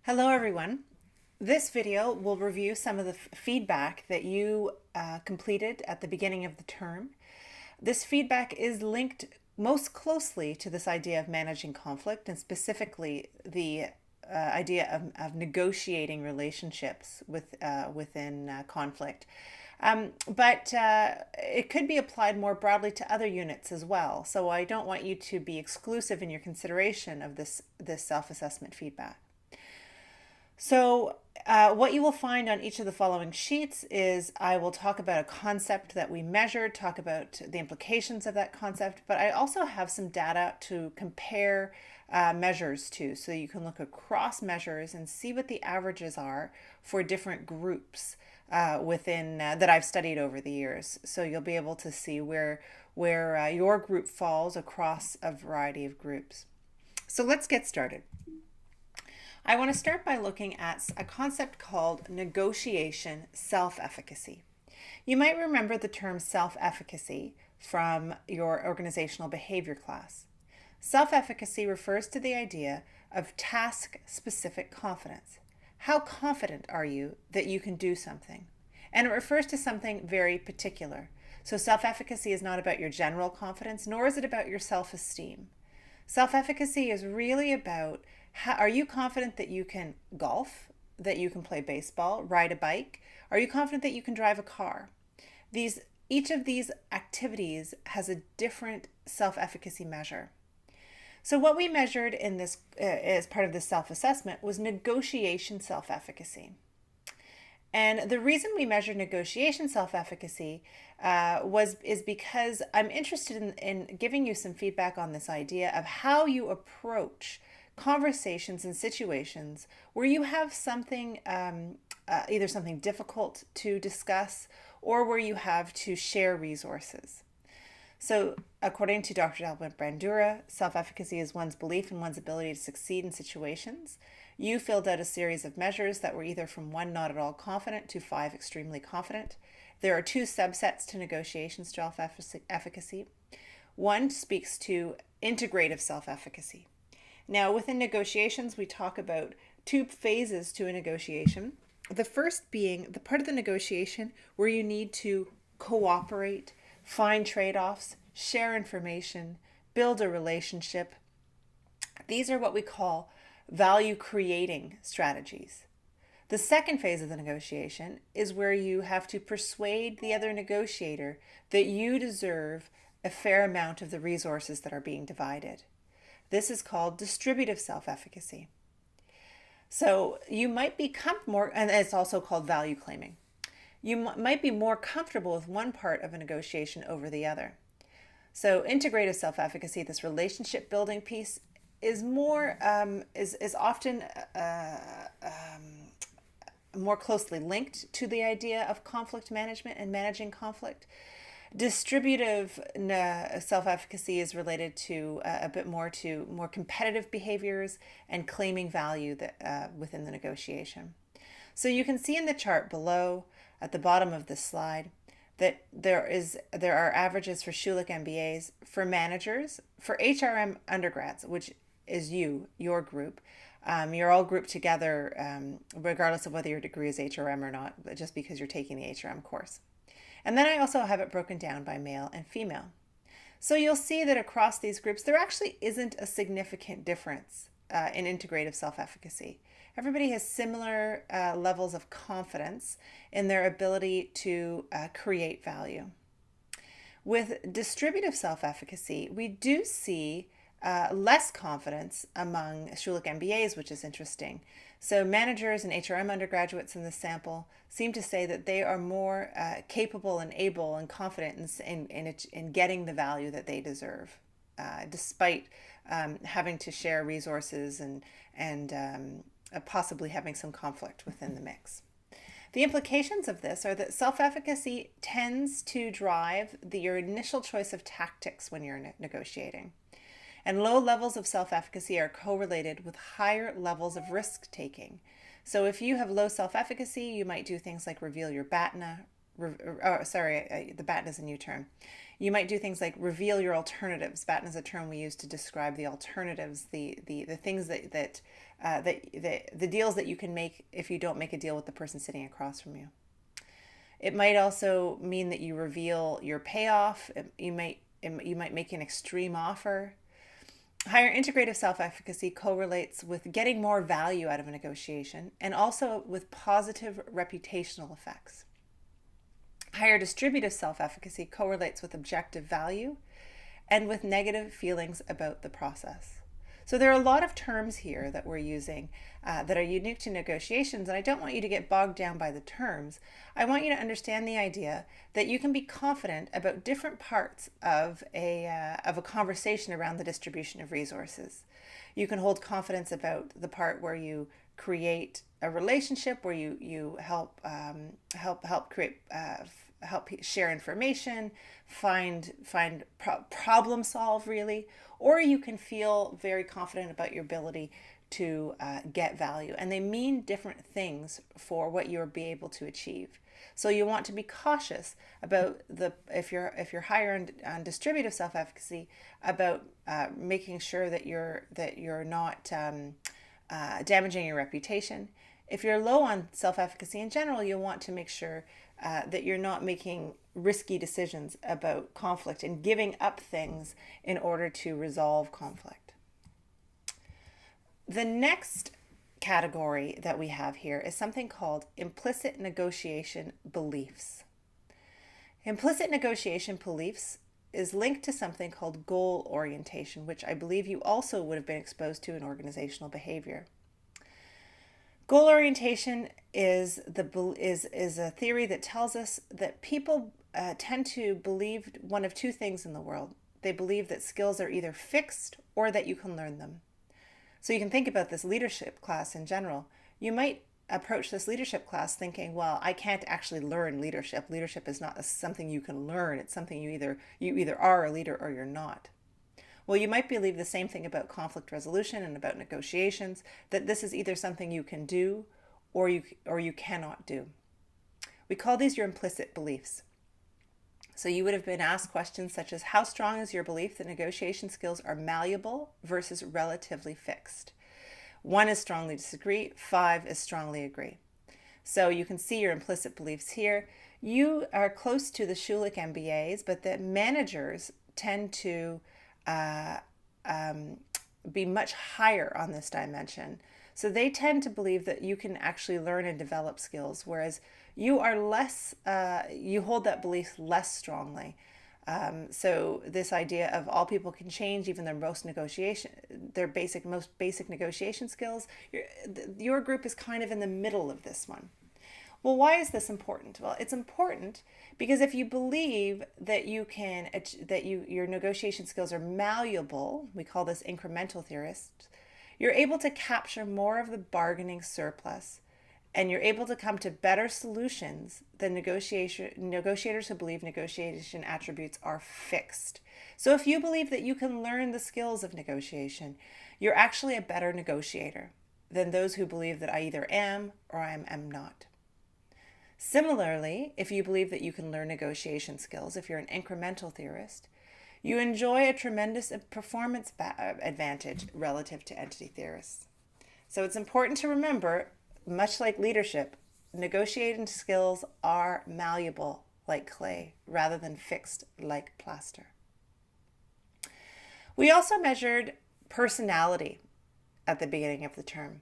Hello everyone. This video will review some of the feedback that you completed at the beginning of the term. This feedback is linked most closely to this idea of managing conflict, and specifically the idea of negotiating relationships within conflict. But it could be applied more broadly to other units as well. So I don't want you to be exclusive in your consideration of this self-assessment feedback. So, what you will find on each of the following sheets is I will talk about a concept that we measured, talk about the implications of that concept, but I also have some data to compare measures to. So you can look across measures and see what the averages are for different groups within that I've studied over the years. So you'll be able to see where your group falls across a variety of groups. So let's get started. I want to start by looking at a concept called negotiation self-efficacy. You might remember the term self-efficacy from your organizational behavior class. Self-efficacy refers to the idea of task-specific confidence. How confident are you that you can do something? And it refers to something very particular. So self-efficacy is not about your general confidence, nor is it about your self-esteem. Self-efficacy is really about are you confident that you can golf, that you can play baseball, ride a bike? Are you confident that you can drive a car? Each of these activities has a different self-efficacy measure. So what we measured in this as part of this self-assessment was negotiation self-efficacy. And the reason we measured negotiation self-efficacy is because I'm interested in giving you some feedback on this idea of how you approach conversations and situations where you have something, either something difficult to discuss or where you have to share resources. So, according to Dr. Albert Bandura, self-efficacy is one's belief in one's ability to succeed in situations. You filled out a series of measures that were either from 1 not at all confident to 5 extremely confident. There are 2 subsets to negotiation self-efficacy. One speaks to integrative self-efficacy. Now, within negotiations, we talk about 2 phases to a negotiation. The first being the part of the negotiation where you need to cooperate, find trade-offs, share information, build a relationship. These are what we call value-creating strategies. The second phase of the negotiation is where you have to persuade the other negotiator that you deserve a fair amount of the resources that are being divided. This is called distributive self-efficacy. So you might be more, and it's also called value claiming. You might be more comfortable with one part of a negotiation over the other. So integrative self-efficacy, this relationship building piece, is more is often more closely linked to the idea of conflict management and managing conflict. Distributive self-efficacy is related to a bit more to more competitive behaviors and claiming value that within the negotiation. So you can see in the chart below at the bottom of this slide that there are averages for Schulich MBAs, for managers, for HRM undergrads, which is your group. You're all grouped together regardless of whether your degree is HRM or not, just because you're taking the HRM course. And then I also have it broken down by male and female. So you'll see that across these groups, there actually isn't a significant difference in integrative self-efficacy. Everybody has similar levels of confidence in their ability to create value. With distributive self-efficacy, we do see less confidence among Schulich MBAs, which is interesting. So managers and HRM undergraduates in the sample seem to say that they are more capable and able and confident in getting the value that they deserve, despite having to share resources and possibly having some conflict within the mix. The implications of this are that self-efficacy tends to drive your initial choice of tactics when you're negotiating. And low levels of self-efficacy are correlated with higher levels of risk-taking. So if you have low self-efficacy, you might do things like reveal your BATNA. The BATNA is a new term. You might do things like reveal your alternatives. Batten is a term we use to describe the alternatives, the things the deals that you can make if you don't make a deal with the person sitting across from you. It might also mean that you reveal your payoff. You might make an extreme offer. Higher integrative self-efficacy correlates with getting more value out of a negotiation and also with positive reputational effects. Higher distributive self-efficacy correlates with objective value and with negative feelings about the process. So there are a lot of terms here that we're using that are unique to negotiations, and I don't want you to get bogged down by the terms. I want you to understand the idea that you can be confident about different parts of a conversation around the distribution of resources. You can hold confidence about the part where you create a relationship, where you help create help share information, problem solve really, or you can feel very confident about your ability to get value, and they mean different things for what you'll be able to achieve. So you want to be cautious about if you're higher on distributive self-efficacy, about making sure that you're not damaging your reputation. If you're low on self-efficacy in general, you'll want to make sure that you're not making risky decisions about conflict and giving up things in order to resolve conflict. The next category that we have here is something called implicit negotiation beliefs. Implicit negotiation beliefs is linked to something called goal orientation, which I believe you also would have been exposed to in organizational behavior. Goal orientation is a theory that tells us that people tend to believe one of two things in the world. They believe that skills are either fixed or that you can learn them. So you can think about this leadership class in general. You might approach this leadership class thinking, well, I can't actually learn leadership. Leadership is not something you can learn. It's something you either are a leader or you're not. Well, you might believe the same thing about conflict resolution and about negotiations, that this is either something you can do or you cannot do. We call these your implicit beliefs. So you would have been asked questions such as, how strong is your belief that negotiation skills are malleable versus relatively fixed? 1 is strongly disagree, 5 is strongly agree. So you can see your implicit beliefs here. You are close to the Schulich MBAs, but the managers tend to be much higher on this dimension. So they tend to believe that you can actually learn and develop skills, whereas you are less, you hold that belief less strongly. So this idea of all people can change, even their most basic negotiation skills, your group is kind of in the middle of this one. Well, why is this important? Well, it's important because if you believe that your negotiation skills are malleable, we call this incremental theorists, you're able to capture more of the bargaining surplus, and you're able to come to better solutions than negotiators who believe negotiation attributes are fixed. So if you believe that you can learn the skills of negotiation, you're actually a better negotiator than those who believe that I either am or I am not. Similarly, if you believe that you can learn negotiation skills, if you're an incremental theorist, you enjoy a tremendous performance advantage relative to entity theorists. So it's important to remember, much like leadership, negotiating skills are malleable like clay rather than fixed like plaster. We also measured personality at the beginning of the term.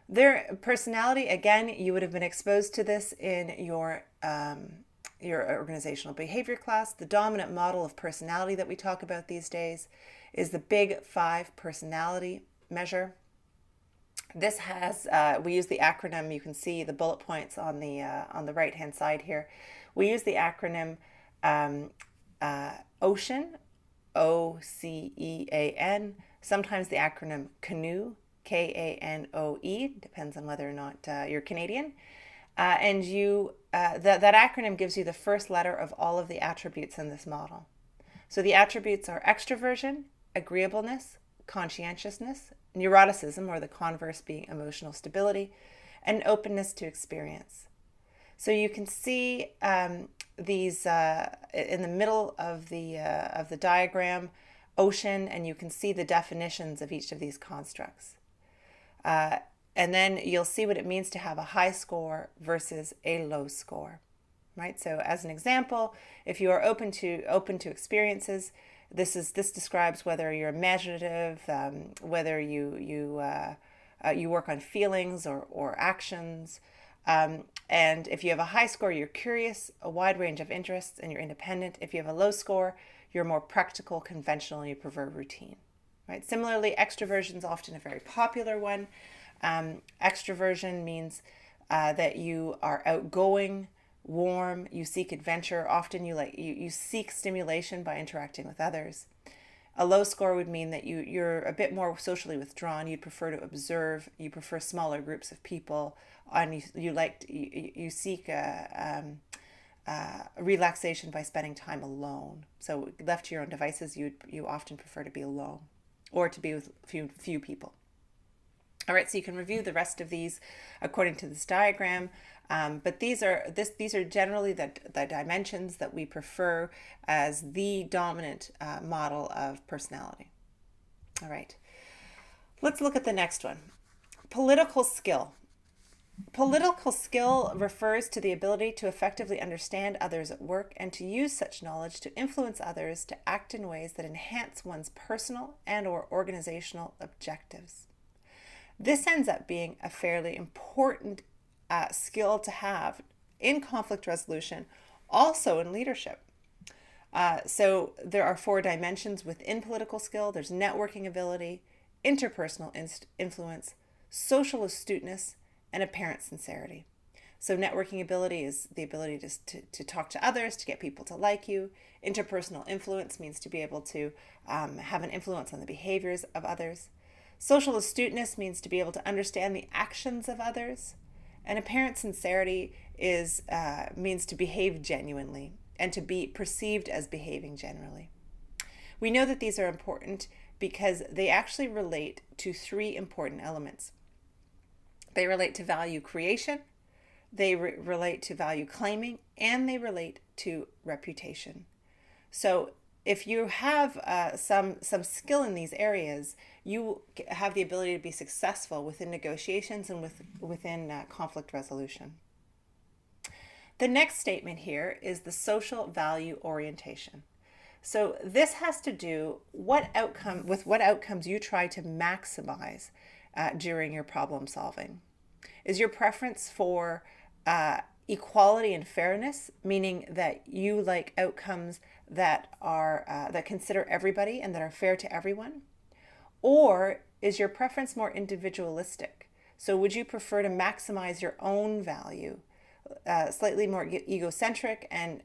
Their personality, again, you would have been exposed to this in your organizational behavior class. The dominant model of personality that we talk about these days is the Big 5 personality measure. This has, we use the acronym, you can see the bullet points on the right-hand side here. We use the acronym OCEAN, OCEAN, sometimes the acronym CANOE, KANOE, depends on whether or not you're Canadian. And that acronym gives you the first letter of all of the attributes in this model. So the attributes are extroversion, agreeableness, conscientiousness, neuroticism, or the converse being emotional stability, and openness to experience. So you can see these in the middle of the diagram, ocean, and you can see the definitions of each of these constructs. And then you'll see what it means to have a high score versus a low score, right? So as an example, if you are open to experiences, this describes whether you're imaginative, whether you work on feelings or actions. And if you have a high score, you're curious, a wide range of interests, and you're independent. If you have a low score, you're more practical, conventional, and you prefer routine, right? Similarly, extroversion is often a very popular one. Extroversion means that you are outgoing, warm, you seek adventure. Often you seek stimulation by interacting with others. A low score would mean that you're a bit more socially withdrawn. You prefer to observe. You prefer smaller groups of people, and you seek relaxation by spending time alone. So left to your own devices, you often prefer to be alone, or to be with few people. All right, so you can review the rest of these according to this diagram, but these are generally the dimensions that we prefer as the dominant model of personality. All right, let's look at the next one. Political skill. Political skill refers to the ability to effectively understand others at work and to use such knowledge to influence others to act in ways that enhance one's personal and/or organizational objectives. This ends up being a fairly important skill to have in conflict resolution, also in leadership. So there are 4 dimensions within political skill. There's networking ability, interpersonal influence, social astuteness, and apparent sincerity. So networking ability is the ability to talk to others, to get people to like you. Interpersonal influence means to be able to have an influence on the behaviors of others. Social astuteness means to be able to understand the actions of others. And apparent sincerity means to behave genuinely and to be perceived as behaving generally. We know that these are important because they actually relate to 3 important elements. They relate to value creation, they relate to value claiming, and they relate to reputation. So if you have some skill in these areas, you have the ability to be successful within negotiations and within conflict resolution. The next statement here is the social value orientation. So this has to do with what outcomes you try to maximize during your problem solving. Is your preference for equality and fairness, meaning that you like outcomes that are that consider everybody and that are fair to everyone? Or is your preference more individualistic? So would you prefer to maximize your own value, slightly more egocentric and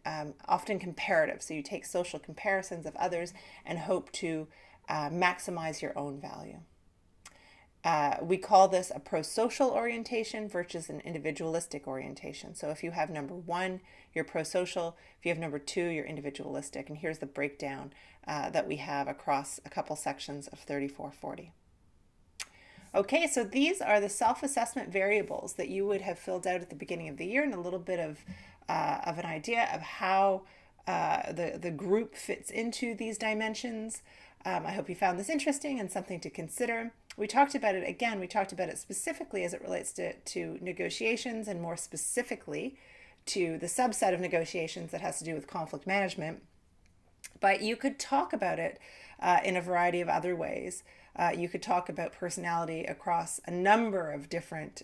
often comparative? So you take social comparisons of others and hope to maximize your own value. We call this a pro-social orientation versus an individualistic orientation. So if you have number 1, you're pro-social. If you have number 2, you're individualistic. And here's the breakdown that we have across a couple sections of 3440. Okay, so these are the self-assessment variables that you would have filled out at the beginning of the year, and a little bit of an idea of how the group fits into these dimensions. I hope you found this interesting and something to consider. We talked about it again. We talked about it specifically as it relates to negotiations, and more specifically to the subset of negotiations that has to do with conflict management. But you could talk about it in a variety of other ways. You could talk about personality across a number of different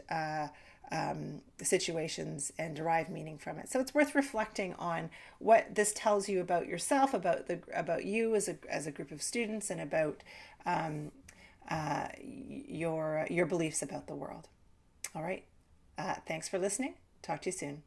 situations and derive meaning from it. So it's worth reflecting on what this tells you about yourself, about you as a group of students, and about your beliefs about the world. All right. Thanks for listening. Talk to you soon.